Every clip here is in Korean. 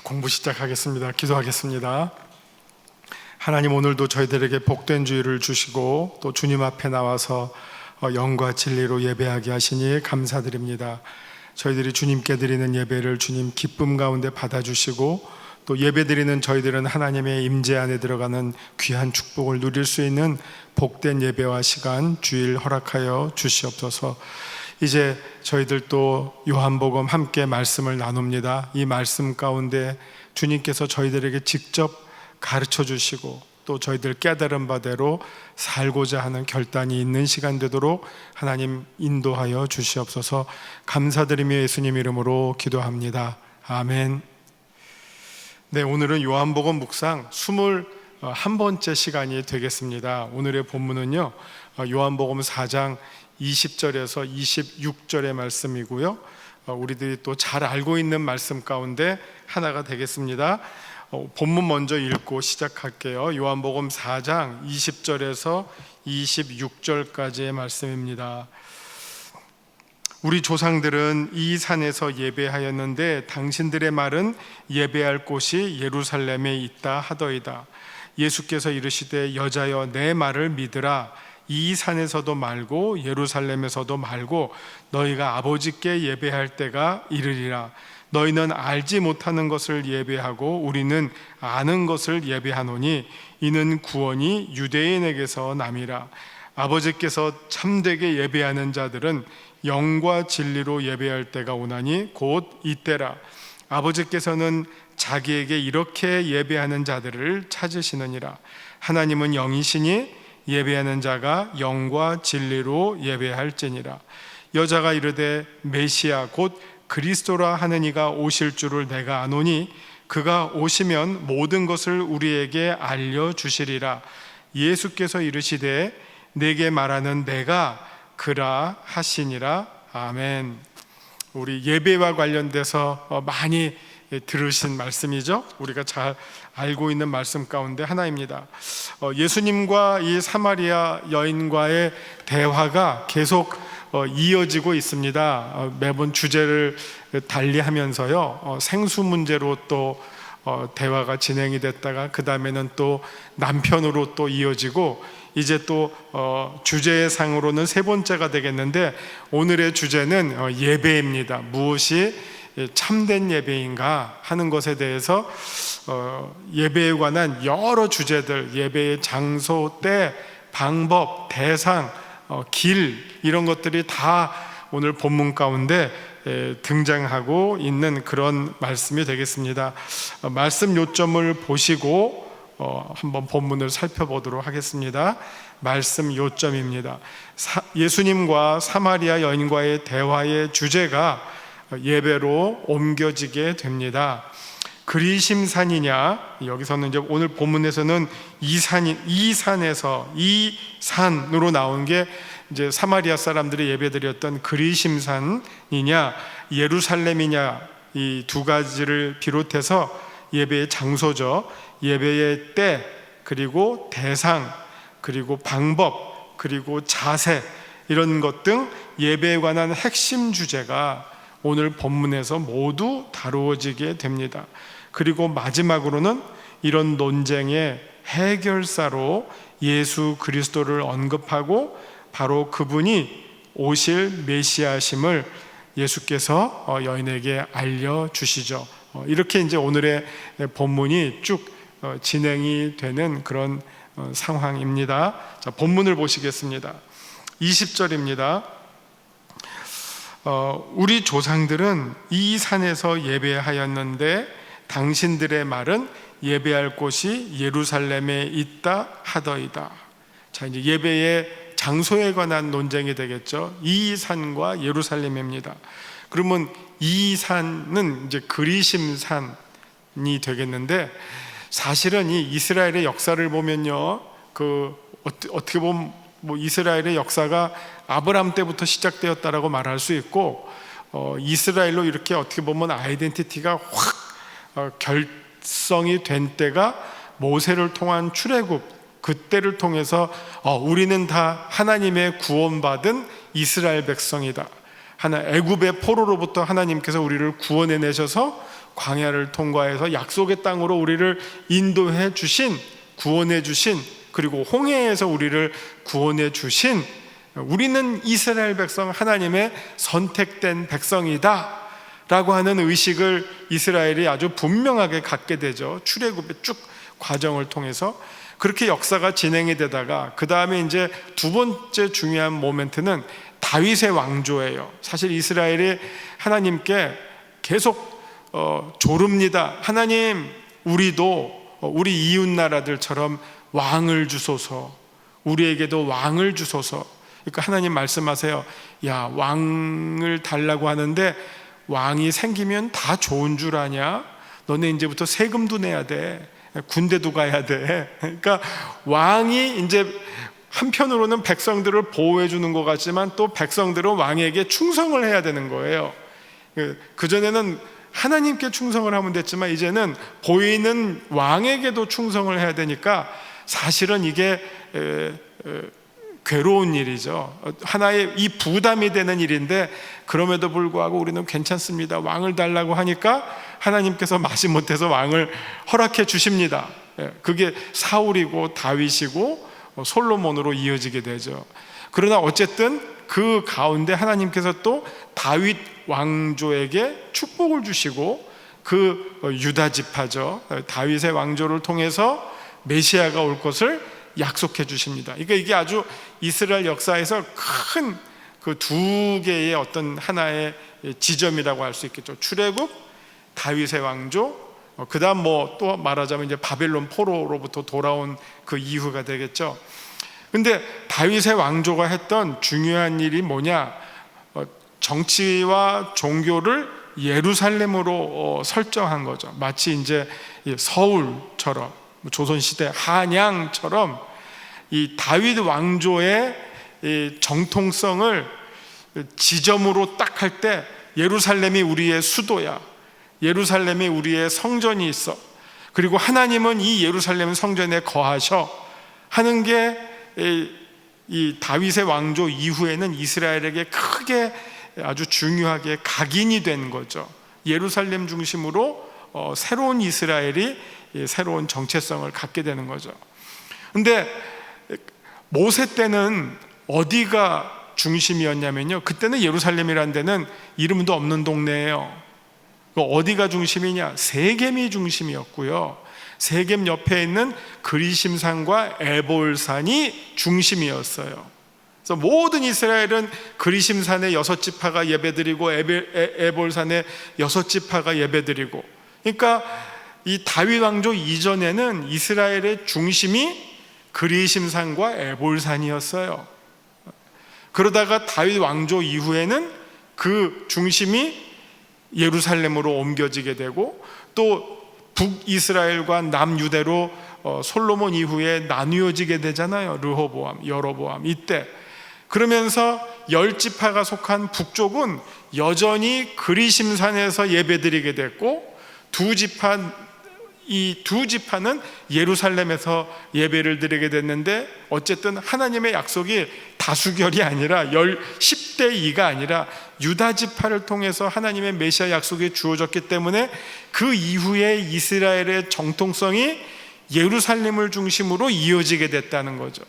공부 시작하겠습니다. 기도하겠습니다. 하나님, 오늘도 저희들에게 복된 주일을 주시고 또 주님 앞에 나와서 영과 진리로 예배하게 하시니 감사드립니다. 저희들이 주님께 드리는 예배를 주님 기쁨 가운데 받아주시고 또 예배드리는 저희들은 하나님의 임재 안에 들어가는 귀한 축복을 누릴 수 있는 복된 예배와 시간 주일 허락하여 주시옵소서. 이제 저희들도 요한복음 함께 말씀을 나눕니다. 이 말씀 가운데 주님께서 저희들에게 직접 가르쳐 주시고 또 저희들 깨달은 바대로 살고자 하는 결단이 있는 시간 되도록 하나님 인도하여 주시옵소서. 감사드리며 예수님 이름으로 기도합니다. 아멘. 네, 오늘은 요한복음 묵상 21번째 시간이 되겠습니다. 오늘의 본문은요, 요한복음 4장 20절에서 26절의 말씀이고요, 우리들이 또 잘 알고 있는 말씀 가운데 하나가 되겠습니다. 본문 먼저 읽고 시작할게요. 요한복음 4장 20절에서 26절까지의 말씀입니다. 우리 조상들은 이 산에서 예배하였는데 당신들의 말은 예배할 곳이 예루살렘에 있다 하더이다. 예수께서 이르시되 여자여 내 말을 믿으라. 이 산에서도 말고 예루살렘에서도 말고 너희가 아버지께 예배할 때가 이르리라. 너희는 알지 못하는 것을 예배하고 우리는 아는 것을 예배하노니 이는 구원이 유대인에게서 남이라. 아버지께서 참되게 예배하는 자들은 영과 진리로 예배할 때가 오나니 곧 이때라. 아버지께서는 자기에게 이렇게 예배하는 자들을 찾으시느니라. 하나님은 영이시니 예배하는 자가 영과 진리로 예배할지니라. 여자가 이르되 메시아 곧 그리스도라 하는 이가 오실 줄을 내가 아노니 그가 오시면 모든 것을 우리에게 알려주시리라. 예수께서 이르시되 내게 말하는 내가 그라 하시니라. 아멘. 우리 예배와 관련돼서 많이 들으신 말씀이죠. 우리가 잘 알고 있는 말씀 가운데 하나입니다. 예수님과 이 사마리아 여인과의 대화가 계속 이어지고 있습니다. 매번 주제를 달리하면서요, 생수 문제로 또 대화가 진행이 됐다가 그 다음에는 또 남편으로 또 이어지고 이제 또 주제의 상으로는 세 번째가 되겠는데 오늘의 주제는 예배입니다. 무엇이 참된 예배인가 하는 것에 대해서 예배에 관한 여러 주제들, 예배의 장소, 때, 방법, 대상, 길, 이런 것들이 다 오늘 본문 가운데 등장하고 있는 그런 말씀이 되겠습니다. 말씀 요점을 보시고 한번 본문을 살펴보도록 하겠습니다. 말씀 요점입니다. 예수님과 사마리아 여인과의 대화의 주제가 예배로 옮겨지게 됩니다. 그리심산이냐, 여기서는 이제 오늘 본문에서는 이 산으로 나온 게 이제 사마리아 사람들이 예배드렸던 그리심산이냐 예루살렘이냐, 이 두 가지를 비롯해서 예배의 장소죠, 예배의 때, 그리고 대상, 그리고 방법, 그리고 자세, 이런 것 등 예배에 관한 핵심 주제가 오늘 본문에서 모두 다루어지게 됩니다. 그리고 마지막으로는 이런 논쟁의 해결사로 예수 그리스도를 언급하고 바로 그분이 오실 메시아심을 예수께서 여인에게 알려주시죠. 이렇게 이제 오늘의 본문이 쭉 진행이 되는 그런 상황입니다. 자, 본문을 보시겠습니다. 20절입니다. 우리 조상들은 이 산에서 예배하였는데 당신들의 말은 예배할 곳이 예루살렘에 있다 하더이다. 자, 이제 예배의 장소에 관한 논쟁이 되겠죠. 이 산과 예루살렘입니다. 그러면 이 산은 이제 그리심산이 되겠는데, 사실은 이 이스라엘의 역사를 보면요, 어떻게 보면 이스라엘의 역사가 아브라함 때부터 시작되었다라고 말할 수 있고, 이스라엘로 이렇게 어떻게 보면 아이덴티티가 확 결성이 된 때가 모세를 통한 출애굽, 그때를 통해서 우리는 다 하나님의 구원받은 이스라엘 백성이다 애굽의 포로로부터 하나님께서 우리를 구원해 내셔서 광야를 통과해서 약속의 땅으로 우리를 인도해 주신, 구원해 주신, 그리고 홍해에서 우리를 구원해 주신, 우리는 이스라엘 백성, 하나님의 선택된 백성이다 라고 하는 의식을 이스라엘이 아주 분명하게 갖게 되죠. 출애굽의 쭉 과정을 통해서. 그렇게 역사가 진행이 되다가 그 다음에 이제 두 번째 중요한 모멘트는 다윗의 왕조예요. 사실 이스라엘이 하나님께 계속 조릅니다. 하나님, 우리도 우리 이웃 나라들처럼 왕을 주소서, 우리에게도 왕을 주소서. 그러니까 하나님 말씀하세요. 야, 왕을 달라고 하는데 왕이 생기면 다 좋은 줄 아냐? 너네 이제부터 세금도 내야 돼, 군대도 가야 돼. 그러니까 왕이 이제 한편으로는 백성들을 보호해 주는 것 같지만 또 백성들은 왕에게 충성을 해야 되는 거예요. 그전에는 하나님께 충성을 하면 됐지만 이제는 보이는 왕에게도 충성을 해야 되니까 사실은 이게 괴로운 일이죠. 하나의 이 부담이 되는 일인데, 그럼에도 불구하고 우리는 괜찮습니다, 왕을 달라고 하니까 하나님께서 마지못해서 왕을 허락해 주십니다. 그게 사울이고 다윗이고 솔로몬으로 이어지게 되죠. 그러나 어쨌든 그 가운데 하나님께서 또 다윗 왕조에게 축복을 주시고, 그 유다 지파죠, 다윗의 왕조를 통해서 메시아가 올 것을 약속해 주십니다. 그러니까 이게 아주 이스라엘 역사에서 큰 그 두 개의 어떤 하나의 지점이라고 할 수 있겠죠. 출애굽, 다윗의 왕조, 그 다음 또 말하자면 이제 바벨론 포로로부터 돌아온 그 이후가 되겠죠. 근데 다윗의 왕조가 했던 중요한 일이 뭐냐? 정치와 종교를 예루살렘으로 설정한 거죠. 마치 이제 서울처럼, 조선시대 한양처럼 이 다윗 왕조의 이 정통성을 지점으로 딱 할 때, 예루살렘이 우리의 수도야, 예루살렘이 우리의 성전이 있어, 그리고 하나님은 이 예루살렘 성전에 거하셔 하는 게 이 다윗의 왕조 이후에는 이스라엘에게 크게 아주 중요하게 각인이 된 거죠. 예루살렘 중심으로 새로운 이스라엘이 새로운 정체성을 갖게 되는 거죠. 근데 모세 때는 어디가 중심이었냐면요, 그때는 예루살렘이라는 데는 이름도 없는 동네예요. 어디가 중심이냐? 세겜이 중심이었고요, 세겜 옆에 있는 그리심산과 에볼산이 중심이었어요. 그래서 모든 이스라엘은 그리심산의 6지파가 예배드리고 에볼산의 6지파가 예배드리고, 그러니까 이 다윗 왕조 이전에는 이스라엘의 중심이 그리심산과 에볼산이었어요. 그러다가 다윗 왕조 이후에는 그 중심이 예루살렘으로 옮겨지게 되고, 또 북이스라엘과 남유대로 솔로몬 이후에 나뉘어지게 되잖아요. 르호보암, 여로보암 이때. 그러면서 10지파가 속한 북쪽은 여전히 그리심산에서 예배드리게 됐고, 이 두 지파는 예루살렘에서 예배를 드리게 됐는데, 어쨌든 하나님의 약속이 다수결이 아니라 10대 2가 아니라 유다 지파를 통해서 하나님의 메시아 약속이 주어졌기 때문에 그 이후에 이스라엘의 정통성이 예루살렘을 중심으로 이어지게 됐다는 거죠.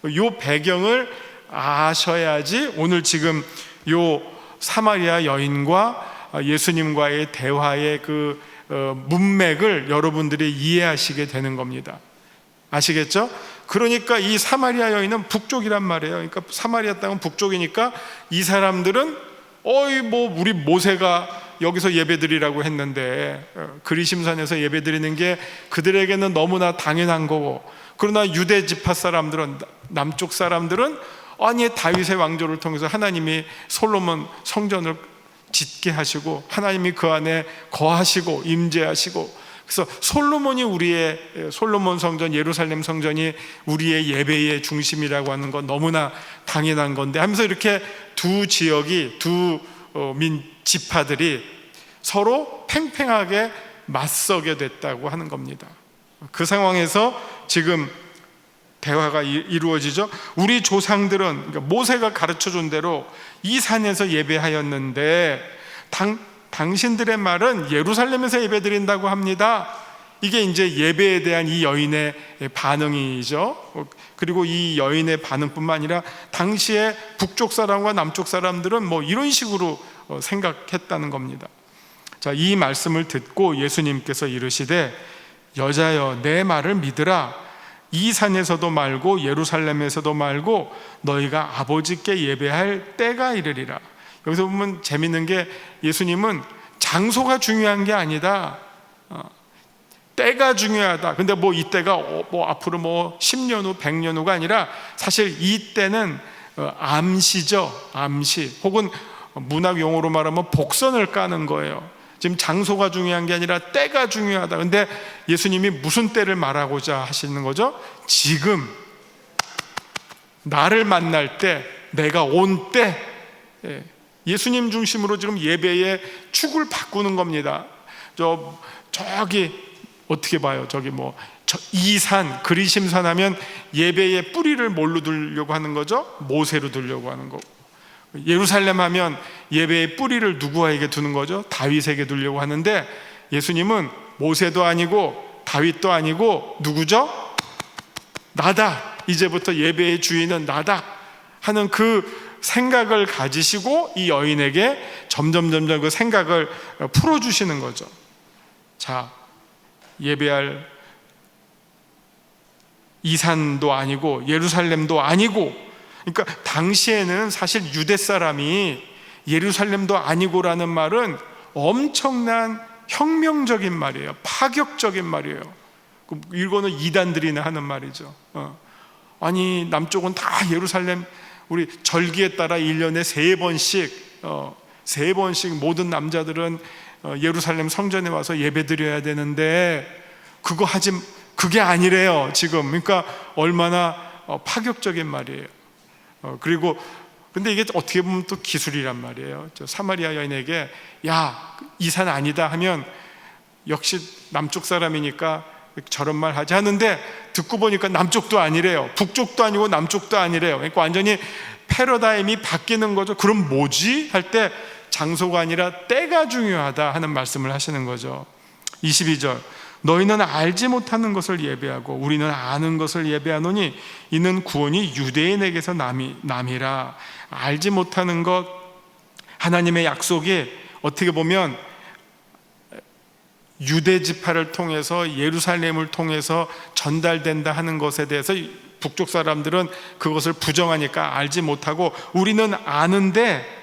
이 배경을 아셔야지 오늘 지금 이 사마리아 여인과 예수님과의 대화의 그 문맥을 여러분들이 이해하시게 되는 겁니다. 아시겠죠? 그러니까 이 사마리아 여인은 북쪽이란 말이에요. 그러니까 사마리아 땅은 북쪽이니까 이 사람들은 우리 모세가 여기서 예배드리라고 했는데 그리심산에서 예배드리는 게 그들에게는 너무나 당연한 거고, 그러나 유대 지파 사람들은, 남쪽 사람들은 아니, 다윗의 왕조를 통해서 하나님이 솔로몬 성전을 짓게 하시고 하나님이 그 안에 거하시고 임재하시고, 그래서 솔로몬 성전, 예루살렘 성전이 우리의 예배의 중심이라고 하는 건 너무나 당연한 건데 하면서 이렇게 두 지역이, 두 지파들이 서로 팽팽하게 맞서게 됐다고 하는 겁니다. 그 상황에서 지금 대화가 이루어지죠. 우리 조상들은, 그러니까 모세가 가르쳐준 대로 이 산에서 예배하였는데 당신들의 말은 예루살렘에서 예배드린다고 합니다. 이게 이제 예배에 대한 이 여인의 반응이죠. 그리고 이 여인의 반응뿐만 아니라 당시에 북쪽 사람과 남쪽 사람들은 뭐 이런 식으로 생각했다는 겁니다. 자, 이 말씀을 듣고 예수님께서 이르시되 여자여 내 말을 믿으라. 이 산에서도 말고 예루살렘에서도 말고 너희가 아버지께 예배할 때가 이르리라. 여기서 보면 재밌는 게 예수님은 장소가 중요한 게 아니다, 때가 중요하다. 근데 뭐 이 때가 뭐 앞으로 뭐 10년 후 100년 후가 아니라 사실 이 때는 암시죠. 암시, 혹은 문학 용어로 말하면 복선을 까는 거예요. 지금 장소가 중요한 게 아니라 때가 중요하다. 근데 예수님이 무슨 때를 말하고자 하시는 거죠? 지금 나를 만날 때, 내가 온 때. 예수님 중심으로 지금 예배의 축을 바꾸는 겁니다. 저기 어떻게 봐요? 저기 뭐 이산, 그리심산 하면 예배의 뿌리를 뭘로 두려고 하는 거죠? 모세로 두려고 하는 거고, 예루살렘 하면 예배의 뿌리를 누구에게 두는 거죠? 다윗에게 두려고 하는데 예수님은 모세도 아니고 다윗도 아니고 누구죠? 나다. 이제부터 예배의 주인은 나다 하는 그 생각을 가지시고 이 여인에게 점점 그 생각을 풀어주시는 거죠. 자, 예배할 이산도 아니고 예루살렘도 아니고, 그러니까 당시에는 사실 유대 사람이 예루살렘도 아니고라는 말은 엄청난 혁명적인 말이에요. 파격적인 말이에요. 이거는 이단들이나 하는 말이죠. 아니 남쪽은 다 예루살렘, 우리 절기에 따라 1년에 3번씩 모든 남자들은 예루살렘 성전에 와서 예배드려야 되는데 그게 아니래요 지금. 그러니까 얼마나 파격적인 말이에요. 그리고 근데 이게 어떻게 보면 또 기술이란 말이에요. 저 사마리아 여인에게 야, 이 산 아니다 하면 역시 남쪽 사람이니까 저런 말 하지 하는데, 듣고 보니까 남쪽도 아니래요. 북쪽도 아니고 남쪽도 아니래요. 그러니까 완전히 패러다임이 바뀌는 거죠. 그럼 뭐지? 할 때 장소가 아니라 때가 중요하다 하는 말씀을 하시는 거죠. 22절 너희는 알지 못하는 것을 예배하고 우리는 아는 것을 예배하노니 이는 구원이 유대인에게서 남이라. 알지 못하는 것, 하나님의 약속이 어떻게 보면 유대 지파를 통해서 예루살렘을 통해서 전달된다 하는 것에 대해서 북쪽 사람들은 그것을 부정하니까 알지 못하고 우리는 아는데,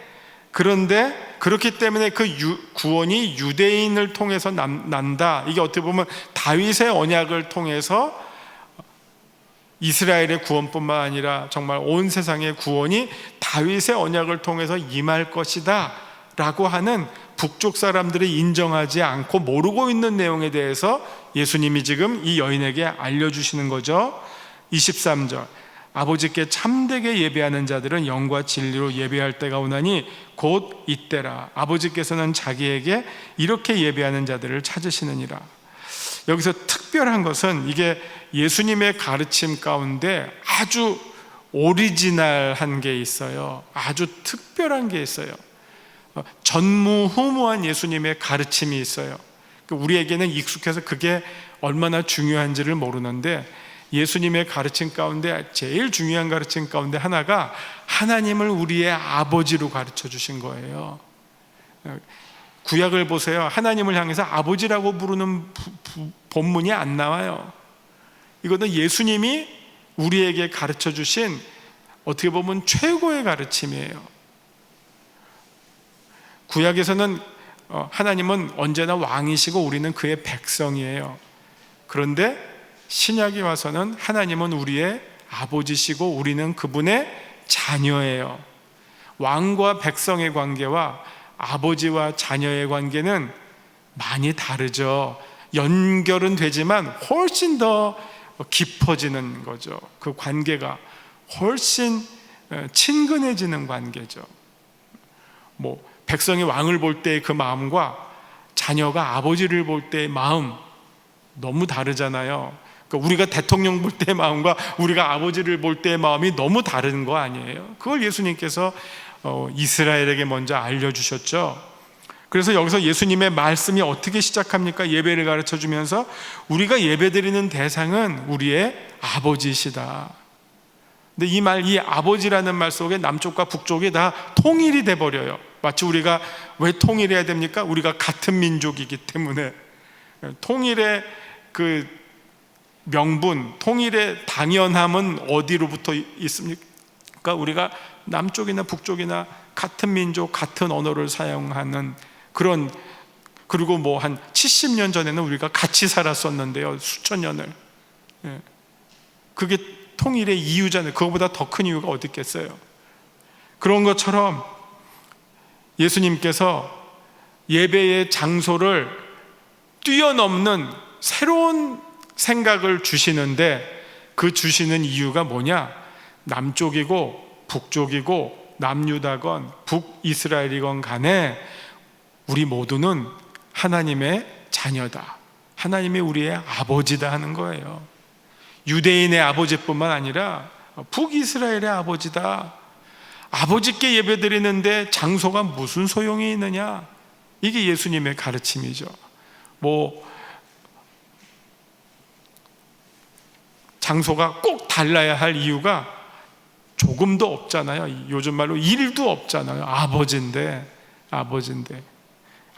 그런데 그렇기 때문에 그 구원이 유대인을 통해서 난다. 이게 어떻게 보면 다윗의 언약을 통해서 이스라엘의 구원뿐만 아니라 정말 온 세상의 구원이 다윗의 언약을 통해서 임할 것이다 라고 하는 북쪽 사람들이 인정하지 않고 모르고 있는 내용에 대해서 예수님이 지금 이 여인에게 알려주시는 거죠. 23절 아버지께 참되게 예배하는 자들은 영과 진리로 예배할 때가 오나니 곧 이때라. 아버지께서는 자기에게 이렇게 예배하는 자들을 찾으시느니라. 여기서 특별한 것은 이게 예수님의 가르침 가운데 아주 오리지널한 게 있어요. 아주 특별한 게 있어요. 전무후무한 예수님의 가르침이 있어요. 우리에게는 익숙해서 그게 얼마나 중요한지를 모르는데, 예수님의 가르침 가운데 제일 중요한 가르침 가운데 하나가 하나님을 우리의 아버지로 가르쳐 주신 거예요. 구약을 보세요. 하나님을 향해서 아버지라고 부르는 본문이 안 나와요. 이거는 예수님이 우리에게 가르쳐 주신 어떻게 보면 최고의 가르침이에요. 구약에서는 하나님은 언제나 왕이시고 우리는 그의 백성이에요. 그런데 신약에 와서는 하나님은 우리의 아버지시고 우리는 그분의 자녀예요. 왕과 백성의 관계와 아버지와 자녀의 관계는 많이 다르죠. 연결은 되지만 훨씬 더 깊어지는 거죠. 그 관계가 훨씬 친근해지는 관계죠. 뭐 백성이 왕을 볼 때의 그 마음과 자녀가 아버지를 볼 때의 마음 너무 다르잖아요. 그러니까 우리가 대통령 볼 때의 마음과 우리가 아버지를 볼 때의 마음이 너무 다른 거 아니에요? 그걸 예수님께서 이스라엘에게 먼저 알려주셨죠. 그래서 여기서 예수님의 말씀이 어떻게 시작합니까? 예배를 가르쳐 주면서 우리가 예배드리는 대상은 우리의 아버지시다. 근데 이 아버지라는 말 속에 남쪽과 북쪽이 다 통일이 돼 버려요. 마치 우리가 왜 통일해야 됩니까? 우리가 같은 민족이기 때문에. 통일의 그 명분, 통일의 당연함은 어디로부터 있습니까? 우리가 남쪽이나 북쪽이나 같은 민족, 같은 언어를 사용하는 그런, 그리고 뭐 한 70년 전에는 우리가 같이 살았었는데요, 수천 년을. 그게 통일의 이유잖아요. 그거보다 더 큰 이유가 어디 있겠어요? 그런 것처럼 예수님께서 예배의 장소를 뛰어넘는 새로운 생각을 주시는데, 그 주시는 이유가 뭐냐? 남쪽이고 북쪽이고 남유다건 북이스라엘이건 간에 우리 모두는 하나님의 자녀다, 하나님이 우리의 아버지다 하는 거예요. 유대인의 아버지뿐만 아니라 북이스라엘의 아버지다. 아버지께 예배드리는데 장소가 무슨 소용이 있느냐? 이게 예수님의 가르침이죠. 장소가 꼭 달라야 할 이유가 조금도 없잖아요. 요즘 말로 1도 없잖아요. 아버지인데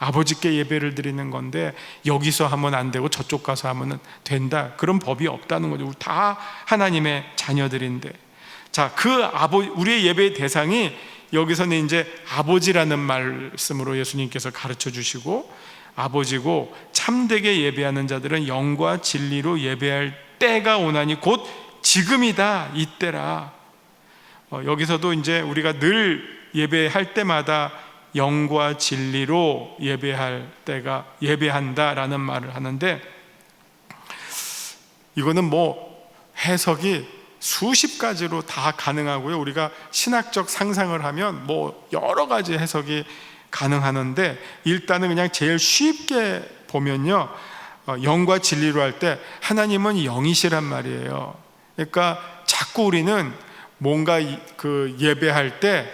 아버지께 예배를 드리는 건데 여기서 하면 안 되고 저쪽 가서 하면 된다, 그런 법이 없다는 거죠. 우리 다 하나님의 자녀들인데, 자, 우리의 예배의 대상이 여기서는 이제 아버지라는 말씀으로 예수님께서 가르쳐 주시고, 아버지고 참되게 예배하는 자들은 영과 진리로 예배할 때가 오나니 곧 지금이다, 이때라. 여기서도 이제 우리가 늘 예배할 때마다 영과 진리로 예배할 때가 예배한다라는 말을 하는데, 이거는 해석이 수십 가지로 다 가능하고요. 우리가 신학적 상상을 하면 여러 가지 해석이 가능하는데, 일단은 그냥 제일 쉽게 보면요, 영과 진리로 할 때 하나님은 영이시란 말이에요. 그러니까 자꾸 우리는 뭔가 예배할 때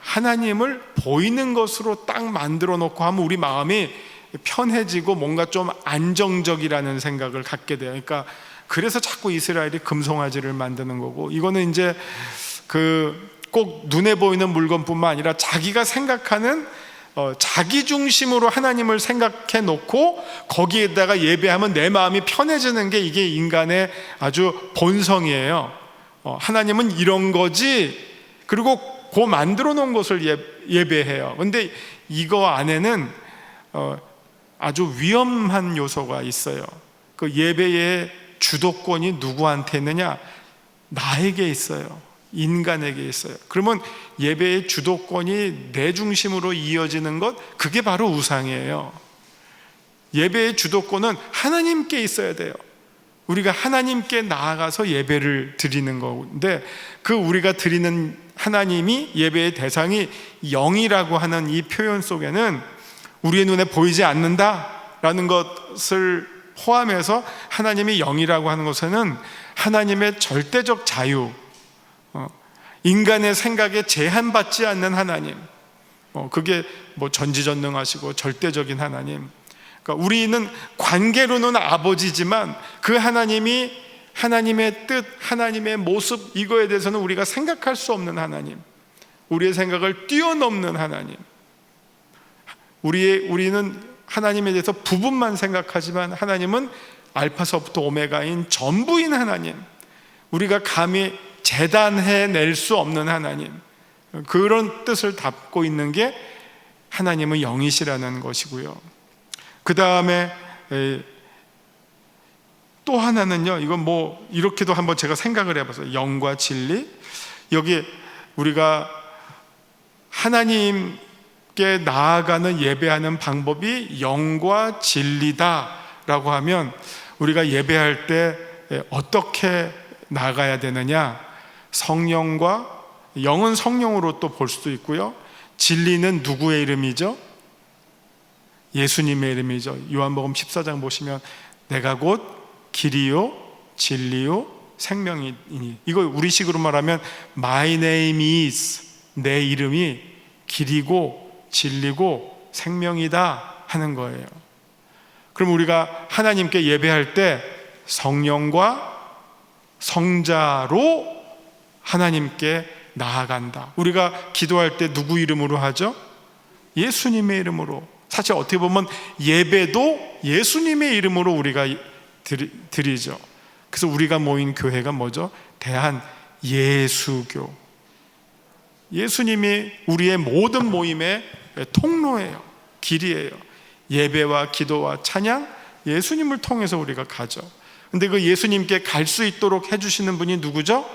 하나님을 보이는 것으로 딱 만들어 놓고 하면 우리 마음이 편해지고 뭔가 좀 안정적이라는 생각을 갖게 돼요. 그래서 자꾸 이스라엘이 금송아지를 만드는 거고, 이거는 이제 꼭 눈에 보이는 물건뿐만 아니라 자기가 생각하는 자기 중심으로 하나님을 생각해 놓고 거기에다가 예배하면 내 마음이 편해지는 게 이게 인간의 아주 본성이에요. 하나님은 이런 거지, 그리고 만들어 놓은 것을 예배해요. 근데 이거 안에는 아주 위험한 요소가 있어요. 그 예배의 주도권이 누구한테 있느냐? 나에게 있어요. 인간에게 있어요. 그러면 예배의 주도권이 내 중심으로 이어지는 것, 그게 바로 우상이에요. 예배의 주도권은 하나님께 있어야 돼요. 우리가 하나님께 나아가서 예배를 드리는 건데, 우리가 드리는 하나님이, 예배의 대상이 영이라고 하는 이 표현 속에는 우리의 눈에 보이지 않는다라는 것을 포함해서 하나님이 영이라고 하는 것에는 하나님의 절대적 자유, 인간의 생각에 제한받지 않는 하나님, 그게 전지전능하시고 절대적인 하나님. 그러니까 우리는 관계로는 아버지지만 그 하나님이 하나님의 뜻, 하나님의 모습, 이거에 대해서는 우리가 생각할 수 없는 하나님, 우리의 생각을 뛰어넘는 하나님. 우리는 하나님에 대해서 부분만 생각하지만 하나님은 알파서부터 오메가인 전부인 하나님, 우리가 감히 재단해낼 수 없는 하나님, 그런 뜻을 담고 있는 게 하나님의 영이시라는 것이고요. 그 다음에 또 하나는요, 이건 이렇게도 한번 제가 생각을 해봤어요. 영과 진리. 여기 우리가 하나님께 나아가는 예배하는 방법이 영과 진리다라고 하면, 우리가 예배할 때 어떻게 나아가야 되느냐? 성령과, 영은 성령으로 또 볼 수도 있고요, 진리는 누구의 이름이죠? 예수님의 이름이죠. 요한복음 14장 보시면 내가 곧 길이요 진리요 생명이니. 이거 우리식으로 말하면 My name is, 내 이름이 길이고 진리고 생명이다 하는 거예요. 그럼 우리가 하나님께 예배할 때 성령과 성자로 하나님께 나아간다. 우리가 기도할 때 누구 이름으로 하죠? 예수님의 이름으로. 사실 어떻게 보면 예배도 예수님의 이름으로 우리가 드리죠. 그래서 우리가 모인 교회가 뭐죠? 대한 예수교. 예수님이 우리의 모든 모임의 통로예요. 길이에요. 예배와 기도와 찬양, 예수님을 통해서 우리가 가죠. 근데 그 예수님께 갈 수 있도록 해주시는 분이 누구죠?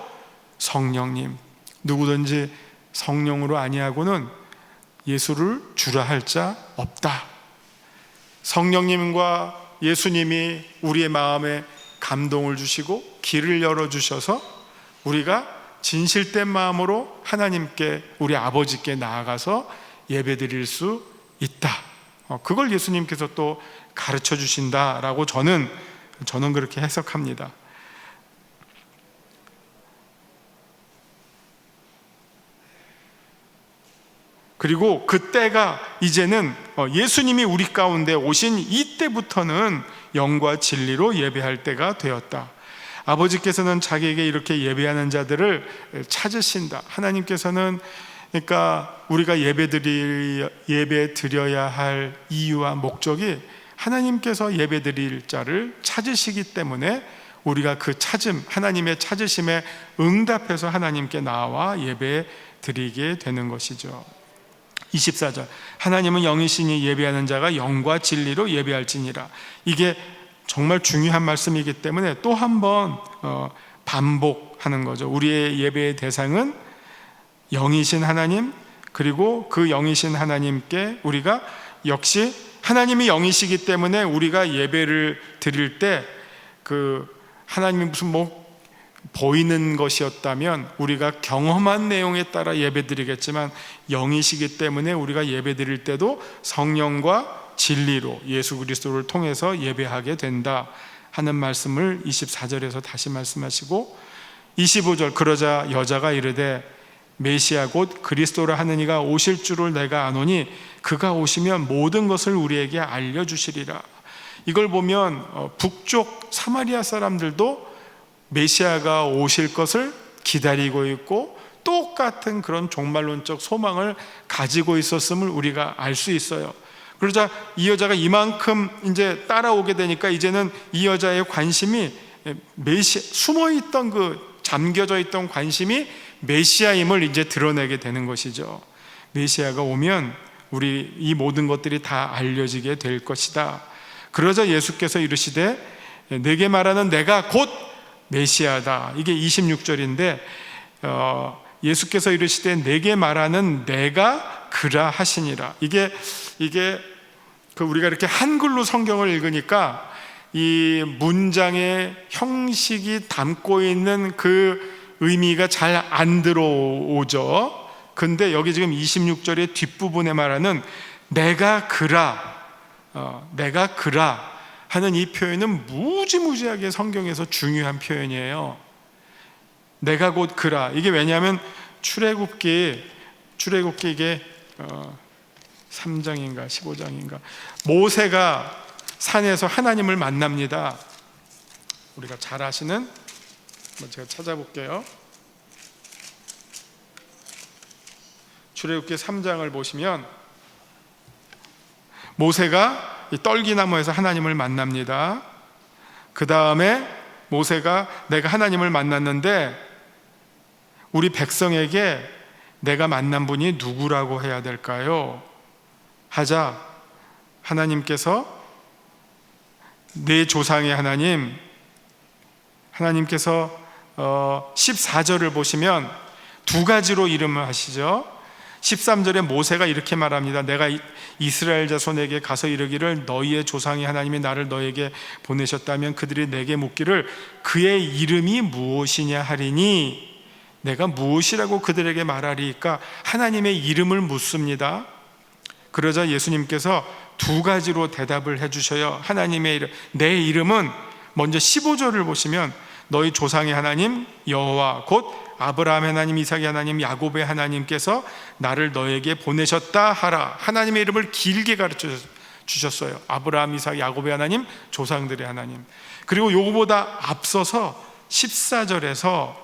성령님. 누구든지 성령으로 아니하고는 예수를 주라 할 자 없다. 성령님과 예수님이 우리의 마음에 감동을 주시고 길을 열어주셔서 우리가 진실된 마음으로 하나님께, 우리 아버지께 나아가서 예배드릴 수 있다. 그걸 예수님께서 또 가르쳐 주신다라고 저는 그렇게 해석합니다. 그리고 그때가 이제는 예수님이 우리 가운데 오신 이때부터는 영과 진리로 예배할 때가 되었다. 아버지께서는 자기에게 이렇게 예배하는 자들을 찾으신다. 하나님께서는, 그러니까 우리가 예배 드려야 할 이유와 목적이 하나님께서 예배 드릴 자를 찾으시기 때문에 우리가 그 찾음, 하나님의 찾으심에 응답해서 하나님께 나와 예배 드리게 되는 것이죠. 24절, 하나님은 영이시니 예배하는 자가 영과 진리로 예배할지니라. 이게 정말 중요한 말씀이기 때문에 또 한 번 반복하는 거죠. 우리의 예배의 대상은 영이신 하나님, 그리고 그 영이신 하나님께 우리가 역시 하나님이 영이시기 때문에 우리가 예배를 드릴 때 그 하나님이 무슨 보이는 것이었다면 우리가 경험한 내용에 따라 예배 드리겠지만, 영이시기 때문에 우리가 예배 드릴 때도 성령과 진리로 예수 그리스도를 통해서 예배하게 된다 하는 말씀을 24절에서 다시 말씀하시고, 25절, 그러자 여자가 이르되 메시아 곧 그리스도라 하는 이가 오실 줄을 내가 아노니 그가 오시면 모든 것을 우리에게 알려주시리라. 이걸 보면 북쪽 사마리아 사람들도 메시아가 오실 것을 기다리고 있고 똑같은 그런 종말론적 소망을 가지고 있었음을 우리가 알 수 있어요. 그러자 이 여자가 이만큼 이제 따라오게 되니까 이제는 이 여자의 관심이 숨어있던 잠겨져 있던 관심이 메시아임을 이제 드러내게 되는 것이죠. 메시아가 오면 우리 이 모든 것들이 다 알려지게 될 것이다. 그러자 예수께서 이르시되 내게 말하는 내가 곧 메시아다. 이게 26절인데 예수께서 이르시되 내게 말하는 내가 그라 하시니라. 이게 우리가 이렇게 한글로 성경을 읽으니까 이 문장의 형식이 담고 있는 그 의미가 잘 안 들어오죠. 근데 여기 지금 26절의 뒷부분에 말하는 내가 그라 하는 이 표현은 무지무지하게 성경에서 중요한 표현이에요. 내가 곧 그라. 이게 왜냐하면 출애굽기 이게 3장인가 15장인가 모세가 산에서 하나님을 만납니다. 우리가 잘 아시는, 제가 찾아볼게요. 출애굽기 3장을 보시면 모세가 이 떨기나무에서 하나님을 만납니다. 그 다음에 모세가 내가 하나님을 만났는데 우리 백성에게 내가 만난 분이 누구라고 해야 될까요? 하자 하나님께서 내 조상의 하나님께서 14절을 보시면 두 가지로 이름을 하시죠. 13절에 모세가 이렇게 말합니다. 내가 이스라엘 자손에게 가서 이르기를 너희의 조상의 하나님이 나를 너에게 보내셨다면 그들이 내게 묻기를 그의 이름이 무엇이냐 하리니 내가 무엇이라고 그들에게 말하리까? 하나님의 이름을 묻습니다. 그러자 예수님께서 두 가지로 대답을 해주셔요. 하나님의 이름, 내 이름은 먼저 15절을 보시면 너희 조상의 하나님 여호와 곧 아브라함 하나님, 이삭의 하나님, 야곱의 하나님께서 나를 너에게 보내셨다 하라. 하나님의 이름을 길게 가르쳐 주셨어요. 아브라함, 이삭, 야곱의 하나님, 조상들의 하나님. 그리고 요거보다 앞서서 14절에서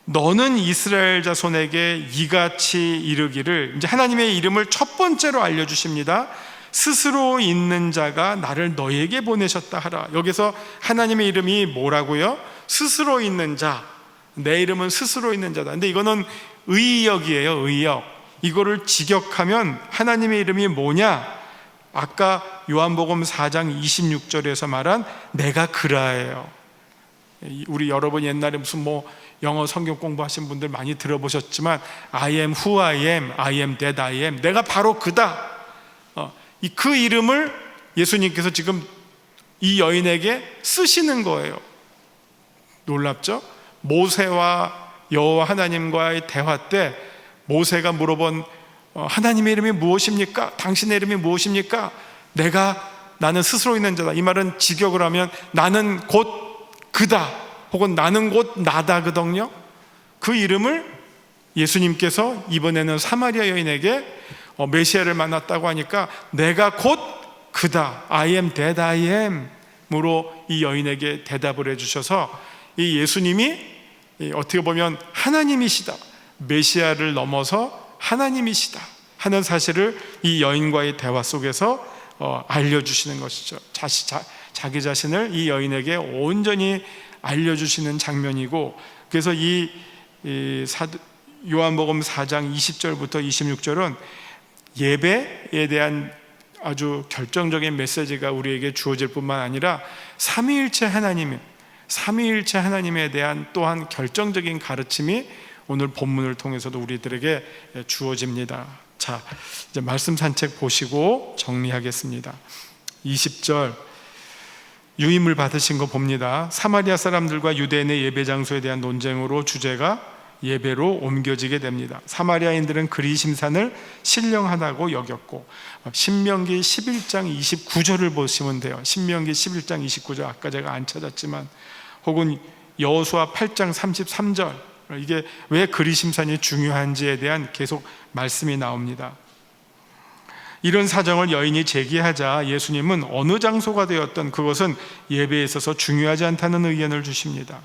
너는 이스라엘 자손에게 이같이 이르기를, 이제 하나님의 이름을 첫 번째로 알려주십니다. 스스로 있는 자가 나를 너에게 보내셨다 하라. 여기서 하나님의 이름이 뭐라고요? 스스로 있는 자. 내 이름은 스스로 있는 자다. 근데 이거는 의역이에요. 의역. 이거를 직역하면 하나님의 이름이 뭐냐? 아까 요한복음 4장 26절에서 말한 내가 그라예요. 우리 여러분 옛날에 무슨 영어 성경 공부하신 분들 많이 들어보셨지만 I am who I am, I am that I am. 내가 바로 그다. 그 이름을 예수님께서 지금 이 여인에게 쓰시는 거예요. 놀랍죠? 모세와 여호와 하나님과의 대화 때 모세가 물어본 하나님의 이름이 무엇입니까? 당신의 이름이 무엇입니까? 나는 스스로 있는 자다. 이 말은 직역을 하면 나는 곧 그다, 혹은 나는 곧 나다거든요. 그 이름을 예수님께서 이번에는 사마리아 여인에게 메시아를 만났다고 하니까 내가 곧 그다, I am that I am 으로 이 여인에게 대답을 해주셔서 이 예수님이 어떻게 보면 하나님이시다, 메시아를 넘어서 하나님이시다 하는 사실을 이 여인과의 대화 속에서 알려주시는 것이죠. 자기 자신을 이 여인에게 온전히 알려주시는 장면이고, 그래서 이 요한복음 4장 20절부터 26절은 예배에 대한 아주 결정적인 메시지가 우리에게 주어질 뿐만 아니라 삼위일체 하나님에 대한 또한 결정적인 가르침이 오늘 본문을 통해서도 우리들에게 주어집니다. 자, 이제 말씀 산책 보시고 정리하겠습니다. 20절 유임을 받으신 거 봅니다. 사마리아 사람들과 유대인의 예배 장소에 대한 논쟁으로 주제가 예배로 옮겨지게 됩니다. 사마리아인들은 그리심산을 신령하다고 여겼고, 신명기 11장 29절을 보시면 돼요. 신명기 11장 29절 아까 제가 안 찾았지만, 혹은 여호수아 8장 33절, 이게 왜 그리심산이 중요한지에 대한 계속 말씀이 나옵니다. 이런 사정을 여인이 제기하자 예수님은 어느 장소가 되었던 그것은 예배에 있어서 중요하지 않다는 의견을 주십니다.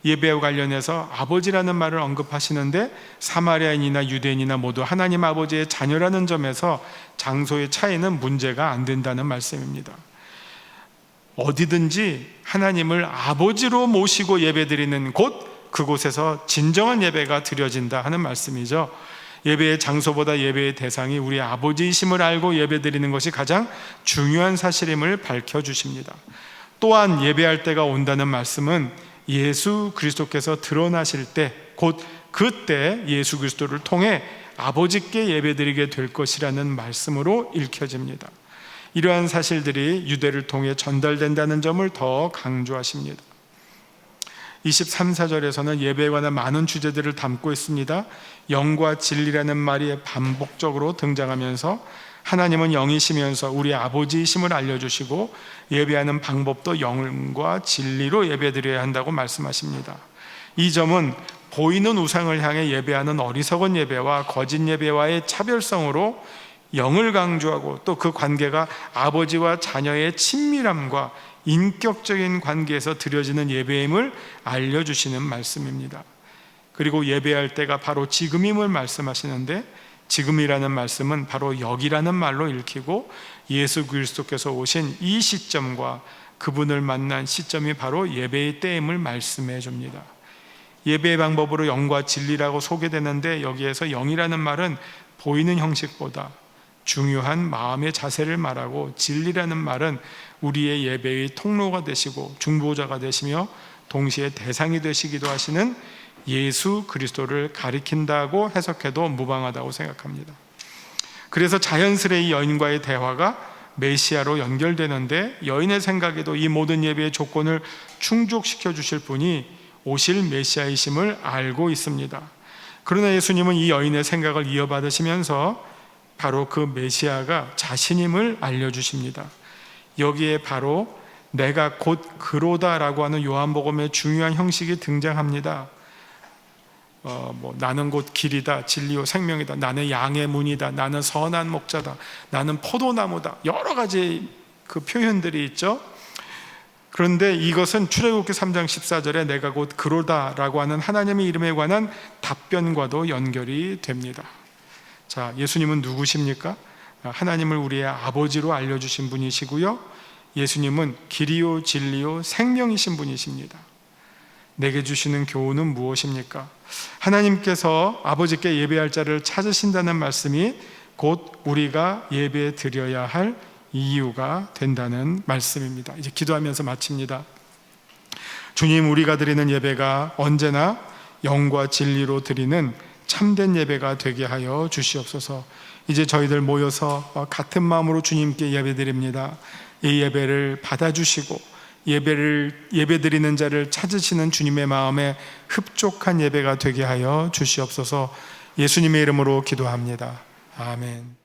예배와 관련해서 아버지라는 말을 언급하시는데 사마리아인이나 유대인이나 모두 하나님 아버지의 자녀라는 점에서 장소의 차이는 문제가 안 된다는 말씀입니다. 어디든지 하나님을 아버지로 모시고 예배드리는 곳, 그곳에서 진정한 예배가 드려진다 하는 말씀이죠. 예배의 장소보다 예배의 대상이 우리 아버지이심을 알고 예배드리는 것이 가장 중요한 사실임을 밝혀주십니다. 또한 예배할 때가 온다는 말씀은 예수 그리스도께서 드러나실 때, 곧 그때 예수 그리스도를 통해 아버지께 예배드리게 될 것이라는 말씀으로 읽혀집니다. 이러한 사실들이 유대를 통해 전달된다는 점을 더 강조하십니다. 23~24절에서는 예배에 관한 많은 주제들을 담고 있습니다. 영과 진리라는 말이 반복적으로 등장하면서 하나님은 영이시면서 우리 아버지이심을 알려주시고 예배하는 방법도 영과 진리로 예배드려야 한다고 말씀하십니다. 이 점은 보이는 우상을 향해 예배하는 어리석은 예배와 거짓 예배와의 차별성으로 영을 강조하고, 또 그 관계가 아버지와 자녀의 친밀함과 인격적인 관계에서 드려지는 예배임을 알려주시는 말씀입니다. 그리고 예배할 때가 바로 지금임을 말씀하시는데, 지금이라는 말씀은 바로 여기라는 말로 읽히고 예수 그리스도께서 오신 이 시점과 그분을 만난 시점이 바로 예배의 때임을 말씀해 줍니다. 예배의 방법으로 영과 진리라고 소개되는데, 여기에서 영이라는 말은 보이는 형식보다 중요한 마음의 자세를 말하고, 진리라는 말은 우리의 예배의 통로가 되시고 중보자가 되시며 동시에 대상이 되시기도 하시는 예수 그리스도를 가리킨다고 해석해도 무방하다고 생각합니다. 그래서 자연스레 이 여인과의 대화가 메시아로 연결되는데, 여인의 생각에도 이 모든 예배의 조건을 충족시켜 주실 분이 오실 메시아이심을 알고 있습니다. 그러나 예수님은 이 여인의 생각을 이어받으시면서 바로 그 메시아가 자신임을 알려주십니다. 여기에 바로 내가 곧 그로다라고 하는 요한복음의 중요한 형식이 등장합니다. 나는 곧 길이다, 진리요 생명이다, 나는 양의 문이다, 나는 선한 목자다, 나는 포도나무다, 여러 가지 그 표현들이 있죠. 그런데 이것은 출애굽기 3장 14절에 내가 곧 그로다라고 하는 하나님의 이름에 관한 답변과도 연결이 됩니다. 자, 예수님은 누구십니까? 하나님을 우리의 아버지로 알려주신 분이시고요, 예수님은 길이요 진리요 생명이신 분이십니다. 내게 주시는 교훈은 무엇입니까? 하나님께서 아버지께 예배할 자를 찾으신다는 말씀이 곧 우리가 예배 드려야 할 이유가 된다는 말씀입니다. 이제 기도하면서 마칩니다. 주님, 우리가 드리는 예배가 언제나 영과 진리로 드리는 참된 예배가 되게 하여 주시옵소서. 이제 저희들 모여서 같은 마음으로 주님께 예배드립니다. 이 예배를 받아주시고 예배드리는 자를 찾으시는 주님의 마음에 흡족한 예배가 되게 하여 주시옵소서. 예수님의 이름으로 기도합니다. 아멘.